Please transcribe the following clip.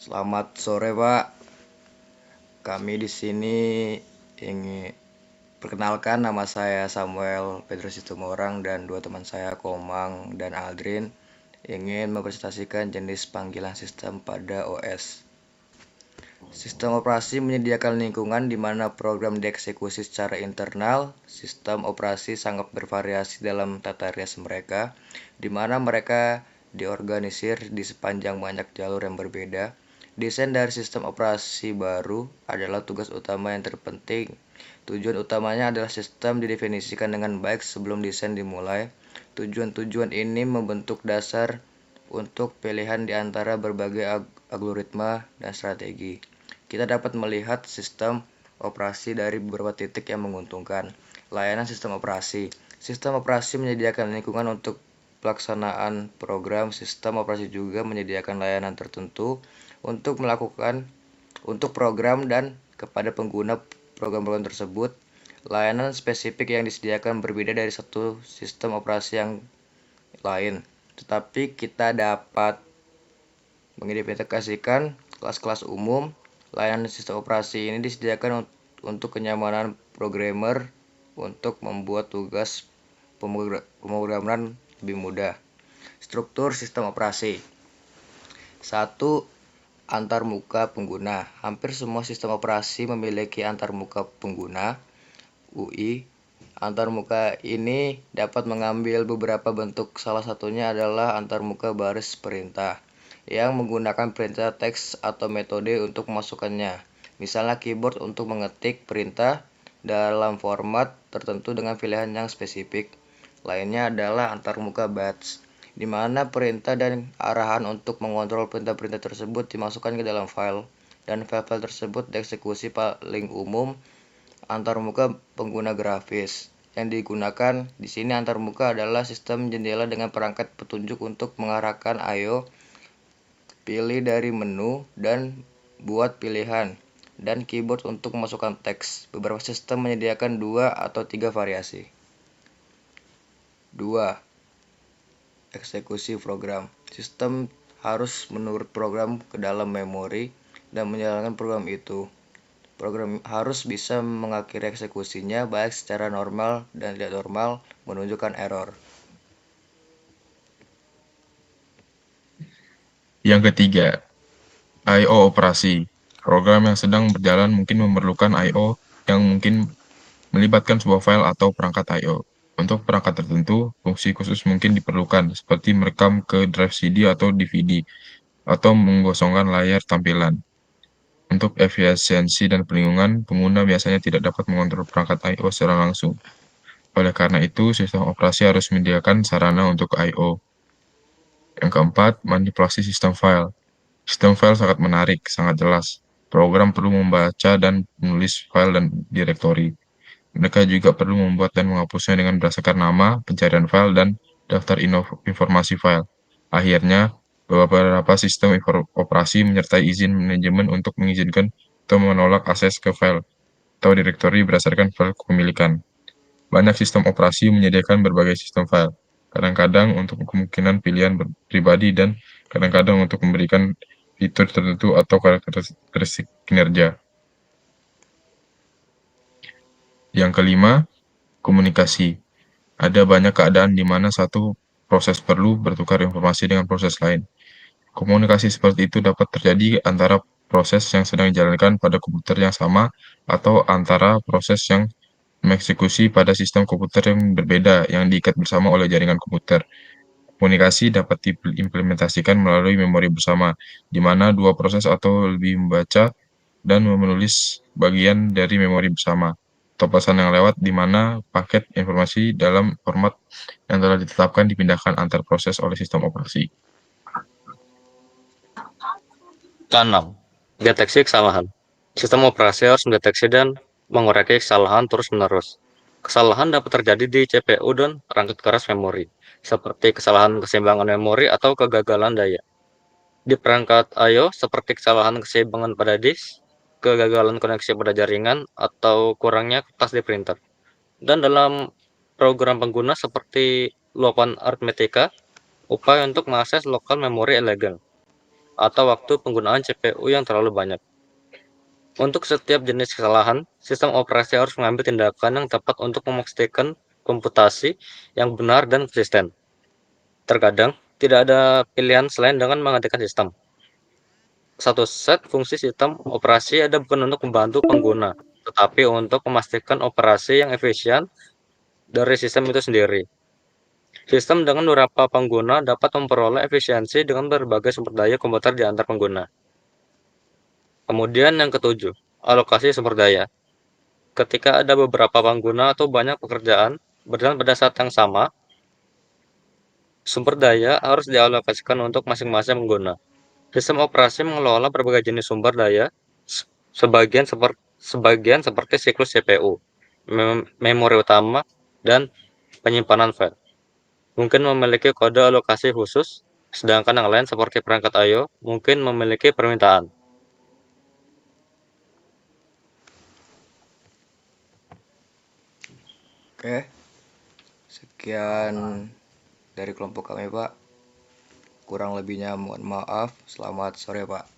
Selamat sore, Pak. Kami di sini ingin perkenalkan, nama saya Samuel Petrus Situmorang dan dua teman saya Komang dan Aldrin ingin mempresentasikan jenis panggilan sistem pada OS. Sistem operasi menyediakan lingkungan di mana program dieksekusi secara internal. Sistem operasi sangat bervariasi dalam tata rias mereka, di mana mereka diorganisir di sepanjang banyak jalur yang berbeda. Desain dari sistem operasi baru adalah tugas utama yang terpenting. Tujuan utamanya adalah sistem didefinisikan dengan baik sebelum desain dimulai. Tujuan-tujuan ini membentuk dasar untuk pilihan di antara berbagai algoritma dan strategi. Kita dapat melihat sistem operasi dari beberapa titik yang menguntungkan. Layanan sistem operasi. Sistem operasi menyediakan lingkungan untuk pelaksanaan program. Sistem operasi juga menyediakan layanan tertentu untuk program dan kepada pengguna program-program tersebut. Layanan spesifik yang disediakan berbeda dari satu sistem operasi yang lain, tetapi kita dapat mengidentifikasikan kelas-kelas umum. Layanan sistem operasi ini disediakan untuk kenyamanan programmer untuk membuat tugas pemrograman lebih mudah. Struktur sistem operasi. 1. Antarmuka pengguna. Hampir semua sistem operasi memiliki antarmuka pengguna (UI). Antarmuka ini dapat mengambil beberapa bentuk. Salah satunya adalah antarmuka baris perintah, yang menggunakan perintah teks atau metode untuk memasukkannya. Misalnya keyboard untuk mengetik perintah dalam format tertentu dengan pilihan yang spesifik. Lainnya adalah antarmuka batch, di mana perintah dan arahan untuk mengontrol perintah-perintah tersebut dimasukkan ke dalam file, dan file-file tersebut dieksekusi. Paling umum, antarmuka pengguna grafis. Yang digunakan di sini antarmuka adalah sistem jendela dengan perangkat petunjuk untuk mengarahkan I/O, pilih dari menu, dan buat pilihan, dan keyboard untuk memasukkan teks. Beberapa sistem menyediakan 2 atau 3 variasi. 2. Eksekusi program. Sistem harus menurut program ke dalam memori dan menjalankan program itu. Program harus bisa mengakhiri eksekusinya baik secara normal dan tidak normal, menunjukkan error. Yang ketiga, I/O operasi. Program yang sedang berjalan mungkin memerlukan I/O yang mungkin melibatkan sebuah file atau perangkat I/O. Untuk perangkat tertentu, fungsi khusus mungkin diperlukan, seperti merekam ke drive CD atau DVD, atau menggosongkan layar tampilan. Untuk efisiensi dan perlindungan, pengguna biasanya tidak dapat mengontrol perangkat I/O secara langsung. Oleh karena itu, sistem operasi harus menyediakan sarana untuk I/O. Yang keempat, manipulasi sistem file. Sistem file sangat menarik, sangat jelas. Program perlu membaca dan menulis file dan direktori. Mereka juga perlu membuat dan menghapusnya dengan berdasarkan nama, pencarian file, dan daftar informasi file. Akhirnya, beberapa sistem operasi menyertai izin manajemen untuk mengizinkan atau menolak akses ke file atau direktori berdasarkan file kepemilikan. Banyak sistem operasi menyediakan berbagai sistem file, kadang-kadang untuk kemungkinan pilihan pribadi dan kadang-kadang untuk memberikan fitur tertentu atau karakteristik kinerja. Yang kelima, komunikasi. Ada banyak keadaan di mana satu proses perlu bertukar informasi dengan proses lain. Komunikasi seperti itu dapat terjadi antara proses yang sedang dijalankan pada komputer yang sama atau antara proses yang mengeksekusi pada sistem komputer yang berbeda yang diikat bersama oleh jaringan komputer. Komunikasi dapat diimplementasikan melalui memori bersama, di mana dua proses atau lebih membaca dan menulis bagian dari memori bersama, atau pesan yang lewat di mana paket informasi dalam format yang telah ditetapkan dipindahkan antar proses oleh sistem operasi. Keenam, deteksi kesalahan. Sistem operasi harus mendeteksi dan mengoreksi kesalahan terus-menerus. Kesalahan dapat terjadi di CPU dan perangkat keras memori, seperti kesalahan keseimbangan memori atau kegagalan daya. Di perangkat I/O, seperti kesalahan keseimbangan pada disk, kegagalan koneksi pada jaringan, atau kurangnya kertas di printer. Dan dalam program pengguna seperti luapan aritmetika, upaya untuk mengakses lokal memori elegan. atau waktu penggunaan CPU yang terlalu banyak. Untuk setiap jenis kesalahan, sistem operasi harus mengambil tindakan yang tepat untuk memastikan komputasi yang benar dan konsisten. Terkadang, tidak ada pilihan selain dengan menggantikan sistem. Satu set fungsi sistem operasi ada bukan untuk membantu pengguna, tetapi untuk memastikan operasi yang efisien dari sistem itu sendiri. Sistem dengan beberapa pengguna dapat memperoleh efisiensi dengan berbagai sumber daya komputer di antar pengguna. Kemudian yang ketujuh, alokasi sumber daya. Ketika ada beberapa pengguna atau banyak pekerjaan berjalan pada saat yang sama, sumber daya harus dialokasikan untuk masing-masing pengguna. Sistem operasi mengelola berbagai jenis sumber daya, sebagian seperti siklus CPU, memori utama, dan penyimpanan file. Mungkin memiliki kode alokasi khusus, sedangkan yang lain seperti perangkat I/O mungkin memiliki permintaan. Oke, sekian dari kelompok kami, Pak. Kurang lebihnya mohon maaf. Selamat sore, Pak.